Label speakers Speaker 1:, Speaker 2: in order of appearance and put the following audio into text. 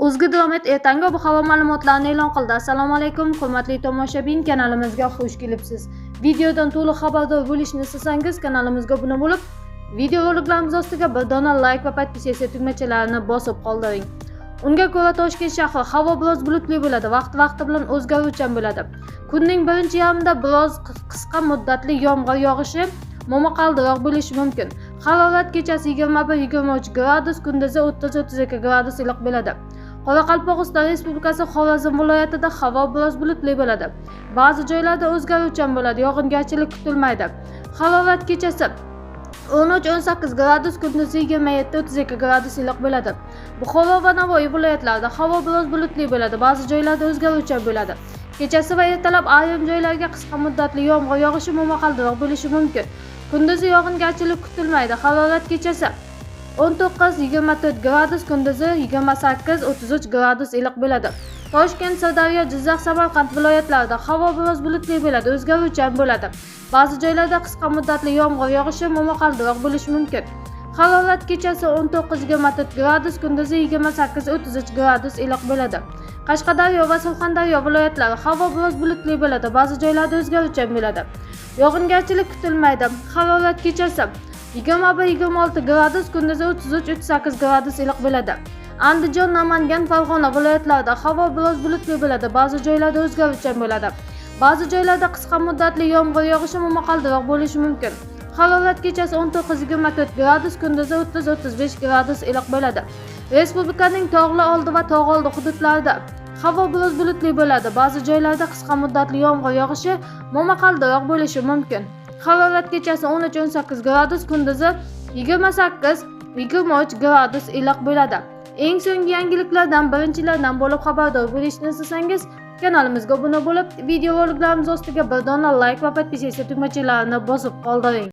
Speaker 1: O'zgidromet ertangi ob-havo ma'lumotlarini e'lon qildi. Assalomu alaykum, hurmatli tomoshabin, kanalimizga xush kelibsiz. Videodan to'liq xabardor bo'lishni istasangiz, kanalimizga obuna bo'lib, video roliklarimiz ostiga bir dona like va podpisatsiya tugmachalarini bosib qoldiring. Unga ko'ra Toshkent shahri havo biroz bulutli bo'ladi, vaqti bilan o'zgaruvchan bo'ladi. Kunning birinchi yarmida biroz qisqa muddatli yomg'ir yog'ishi momaqaldiroq bo'lishi mumkin. Harorat kechasi 21-23 gradus, kunduzi 30-32 gradus iliq bo'ladi. Qoraqalpog'iston Respublikasi Xorazm viloyatida havo biroz bulutli bo'ladi. Ba'zi joylarda o'zgaruvchan bo'ladi, yog'ingarchilik kutilmaydi. Harorat kechasi 13-18 gradus, kunduzi 27-32 gradus iliq bo'ladi. Buxoro va Navoiy viloyatlarida havo biroz bulutli bo'ladi, ba'zi joylarda o'zgaruvchan bo'ladi. Kechasi va ertalab ayrim joylarga qisqa muddatli yomg'ir yog'ishi momaqaldiroq bo'lishi mumkin. Kunduzi yog'ingarchilik kutilmaydi. Harorat kechasi 19-24 gradus, kunduzi 28-33 gradus iliq bo'ladi. Toshkent, Sirdaryo, Jizzax, Samarqand viloyatlarida havo biroz bulutli bo'ladi, o'zgaruvchan bo'ladi. Ba'zi joylarda qisqa muddatli yomg'ir yog'ishi momaqaldiroq bo'lishi mumkin. Harorat kechasi 19-24 gradus, kunduzi 28-33 gradus iliq bo'ladi. Qashqadaryo va Surxondaryo viloyatlari havo biroz bulutli bo'ladi, ba'zi joylarda o'zgaruvchan bo'ladi. Yog'ingarchilik kutilmaydi. Harorat kechasi 21-26 gradus, kunduzi 33-38 gradus iliq bo'ladi. Andijon, Namangan, Farg'ona viloyatlarida havo biroz bulutli bo'ladi, ba'zi joylarda o'zgaruvchan bo'ladi. Ba'zi joylarda qisqa muddatli yomg'ir yog'ishi momaqaldiroq bo'lishi mumkin. Harorat kechasi 19-24 gradus, kunduzi 30-35 gradus iliq bo'ladi. Respublikaning tog'li oldi va tog'oldi hududlarida havo biroz bulutli bo'ladi, ba'zi joylarda qisqa muddatli yomg'ir yog'ishi momaqaldiroq bo'lishi mumkin. Harorat kechasi 13-18 gradus, kunduzi 28-23 gradus iliq bo'ladi. Eng so'nggi yangiliklardan birinchilardan bo'lib xabardor bo'lishni istasangiz, kanalimizga obuna bo'lib, video roliklarimiz ostiga bir dona like va podpisatsiya tugmachalarini bosib qoldiring.